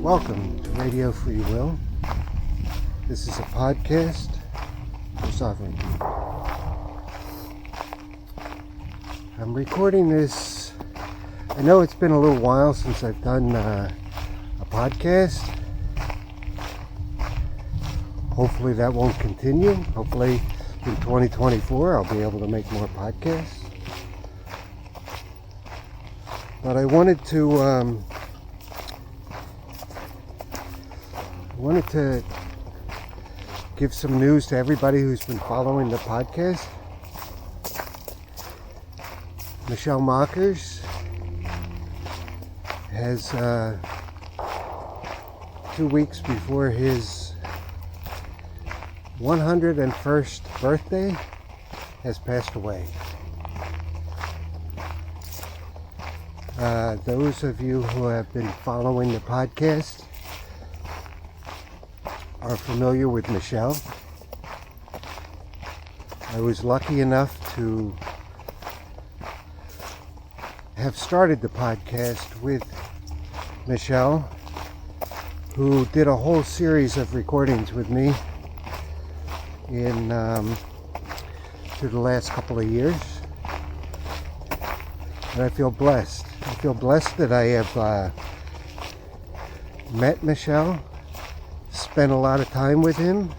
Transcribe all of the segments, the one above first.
Welcome to Radio Free Will. This is a podcast for sovereignty. I'm recording this. I know it's been a little while since I've done a podcast. Hopefully that won't continue. Hopefully in 2024 I'll be able to make more podcasts. But I wanted to give some news to everybody who's been following the podcast. Michel has 2 weeks before his 101st birthday has passed away. Those of you who have been following the podcast are familiar with Michel. I was lucky enough to have started the podcast with Michel, who did a whole series of recordings with me through the last couple of years. And I feel blessed. I feel blessed that I have met Michel, spent a lot of time with him.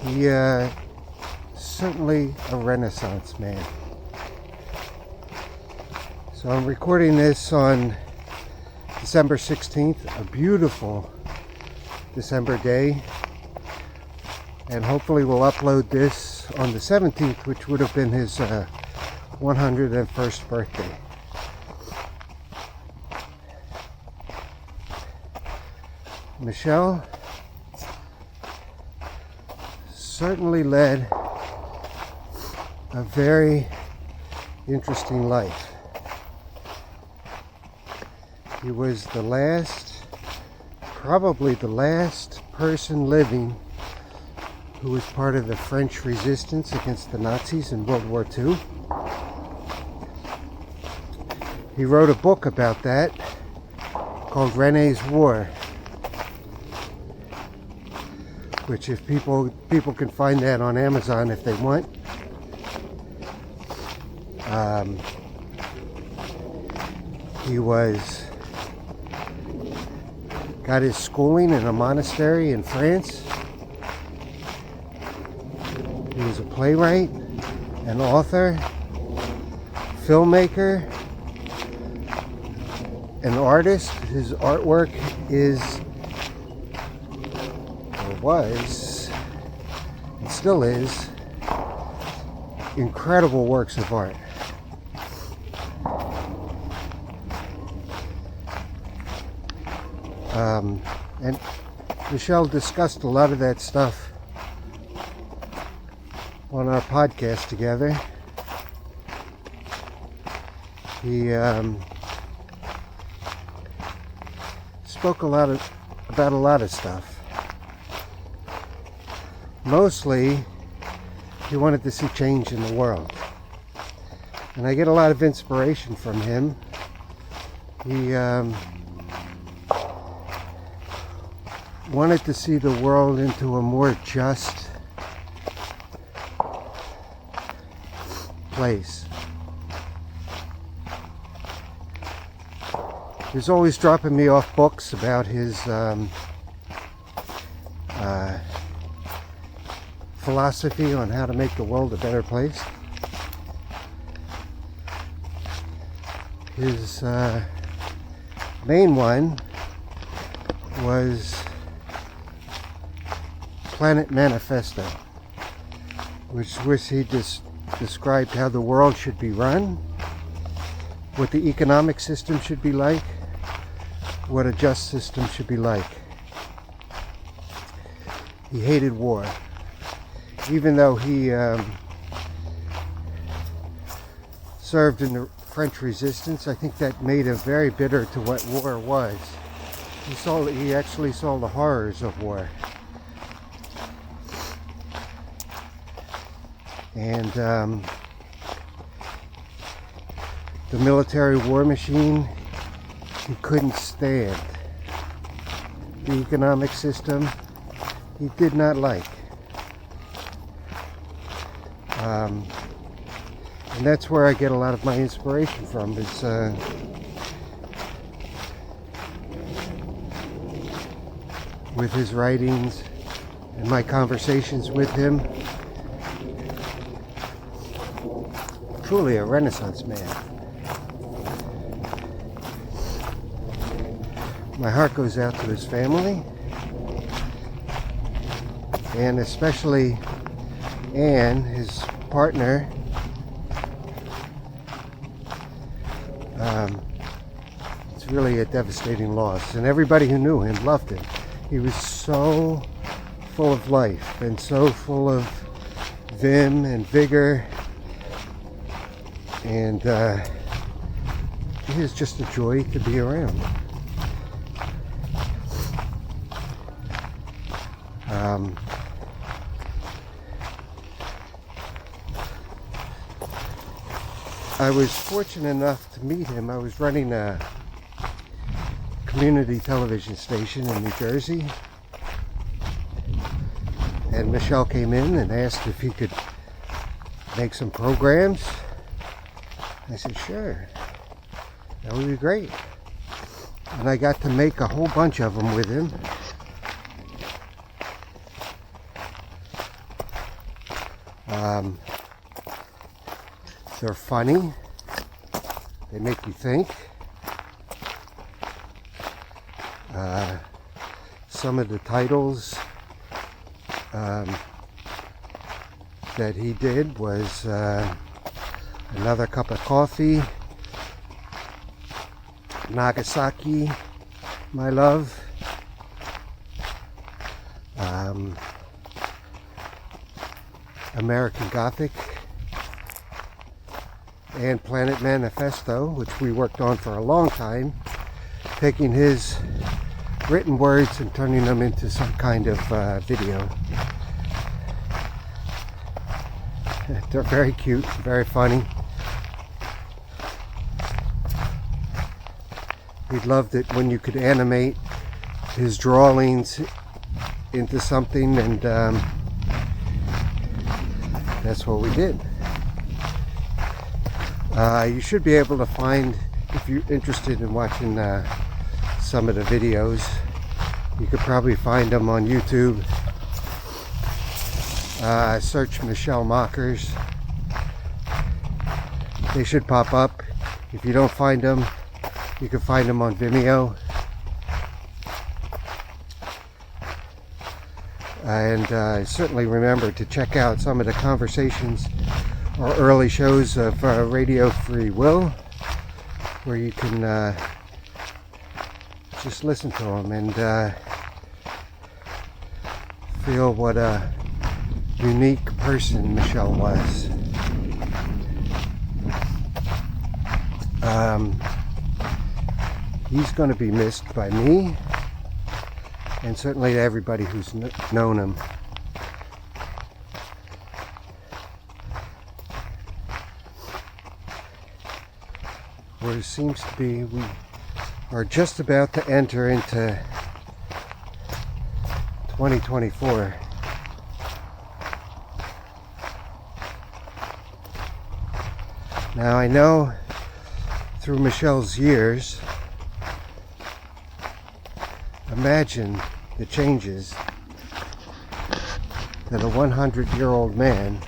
He certainly a Renaissance man. So I'm recording this on December 16th, a beautiful December day. And hopefully we'll upload this on the 17th, which would have been his 101st birthday. Michel certainly led a very interesting life. He was probably the last person living who was part of the French resistance against the Nazis in World War II. He wrote a book about that called René's War, which if people can find that on Amazon if they want. He got his schooling in a monastery in France. He was a playwright, an author, filmmaker, an artist. His artwork was, and still is, incredible works of art. And Michel discussed a lot of that stuff on our podcast together. He spoke about a lot of stuff. Mostly, he wanted to see change in the world. And I get a lot of inspiration from him. He wanted to see the world into a more just place. He's always dropping me off books about his philosophy on how to make the world a better place. His main one was Planet Manifesto, which he described how the world should be run, what the economic system should be like, what a just system should be like. He hated war. Even though he served in the French resistance, I think that made him very bitter to what war was. He actually saw the horrors of war. And the military war machine he couldn't stand. The economic system he did not like. And that's where I get a lot of my inspiration from. It's with his writings and my conversations with him. Truly a Renaissance man. My heart goes out to his family, and especially Anne, his partner. It's really a devastating loss, and everybody who knew him loved him. He was so full of life and so full of vim and vigor, and he was just a joy to be around. I was fortunate enough to meet him. I was running a community television station in New Jersey, and Michel came in and asked if he could make some programs. I said, sure, that would be great. And I got to make a whole bunch of them with him. They're funny. They make you think. Some of the titles that he did was Another Cup of Coffee, Nagasaki, My Love, American Gothic, and Planet Manifesto, which we worked on for a long time, taking his written words and turning them into some kind of video. They're very cute, very funny. He loved it when you could animate his drawings into something, and that's what we did. You should be able to find, if you're interested in watching some of the videos, you could probably find them on YouTube. Search Michel Mockers. They should pop up. If you don't find them, you can find them on Vimeo. And certainly remember to check out some of the conversations or early shows of Radio Free Will, where you can just listen to them and feel what a unique person Michel was. He's going to be missed by me, and certainly to everybody who's known him. Where it seems to be, we are just about to enter into 2024. Now I know through Michel's years, imagine the changes that a 100-year-old man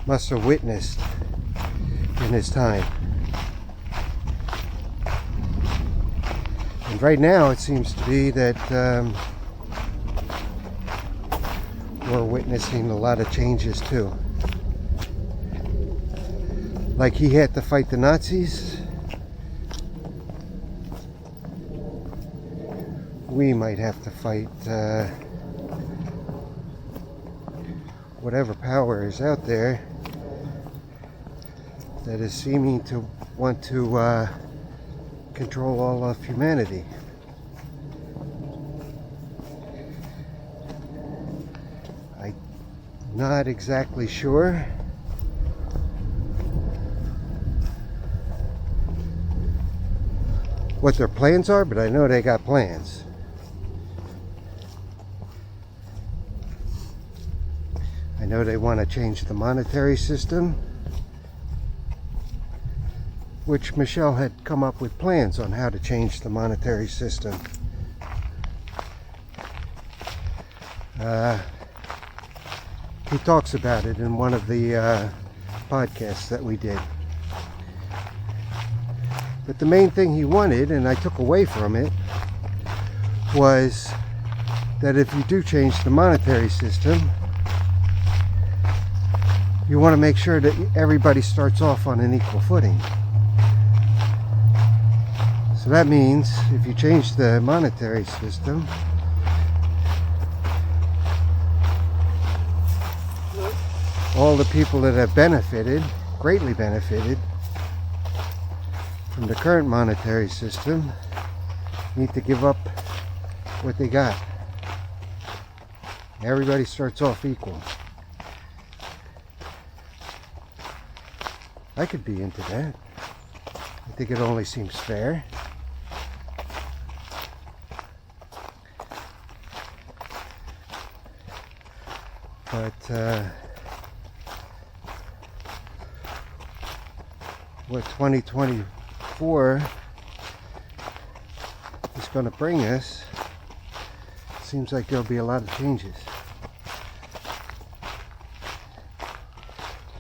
must have witnessed in his time. And right now it seems to be that we're witnessing a lot of changes too. Like he had to fight the Nazis, we might have to fight whatever power is out there that is seeming to want to control all of humanity. I'm not exactly sure what their plans are, but I know they got plans. I know they want to change the monetary system, which Michel had come up with plans on how to change the monetary system. He talks about it in one of the podcasts that we did. But the main thing he wanted, and I took away from it, was that if you do change the monetary system, you want to make sure that everybody starts off on an equal footing. So that means if you change the monetary system, all the people that have benefited, greatly benefited from the current monetary system, need to give up what they got. Everybody starts off equal. I could be into that. I think it only seems fair. But what 2024 is going to bring us, seems like there'll be a lot of changes.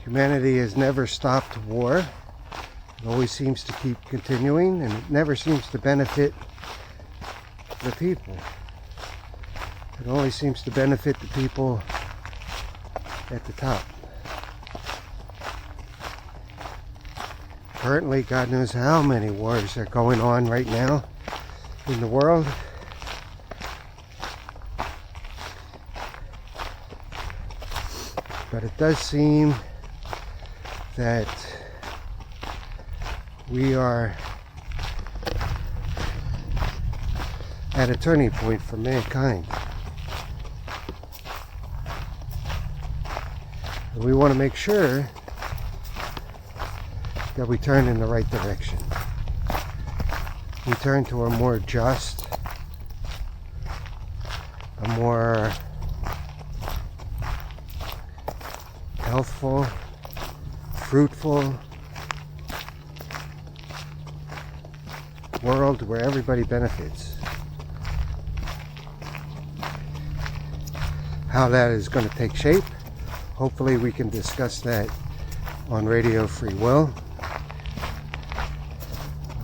Humanity has never stopped war. It always seems to keep continuing, and it never seems to benefit the people. It only seems to benefit the people at the top. Currently, God knows how many wars are going on right now in the world. But it does seem that we are at a turning point for mankind. And we want to make sure that we turn in the right direction. We turn to a more just, a more healthful, fruitful world where everybody benefits. How that is going to take shape, hopefully we can discuss that on Radio Free Will.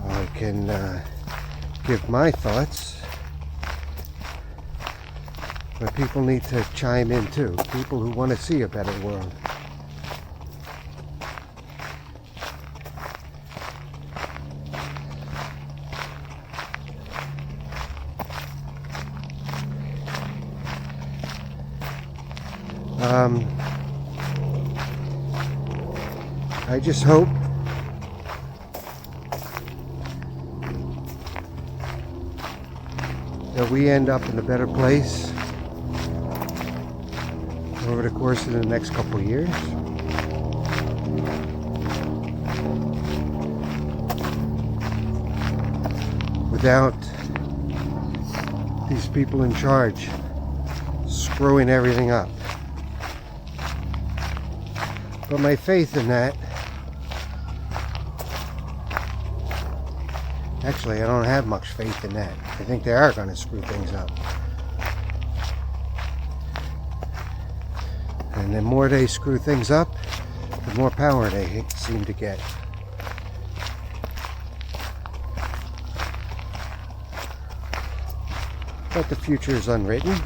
I can give my thoughts, but people need to chime in too. People who want to see a better world. I just hope that we end up in a better place over the course of the next couple of years. Without these people in charge screwing everything up. But my faith in that, actually I don't have much faith in that. I think they are going to screw things up. And the more they screw things up, the more power they seem to get. But the future is unwritten.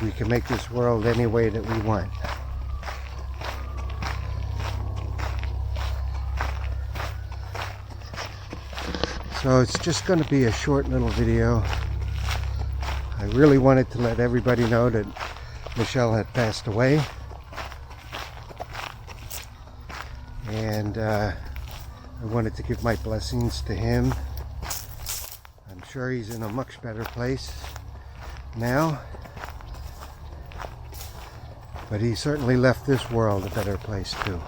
We can make this world any way that we want. So it's just going to be a short little video. I really wanted to let everybody know that Michel had passed away. And I wanted to give my blessings to him. I'm sure he's in a much better place now. But he certainly left this world a better place too.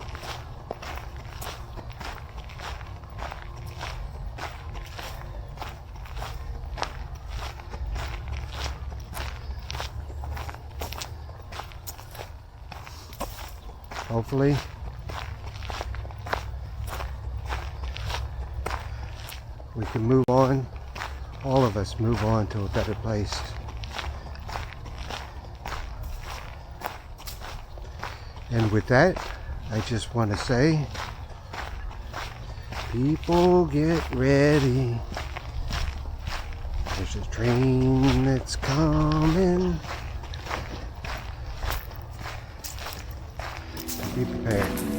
hopefully we can move on, all of us move on to a better place. And with that, I just want to say, people get ready. There's a train that's coming. Be prepared.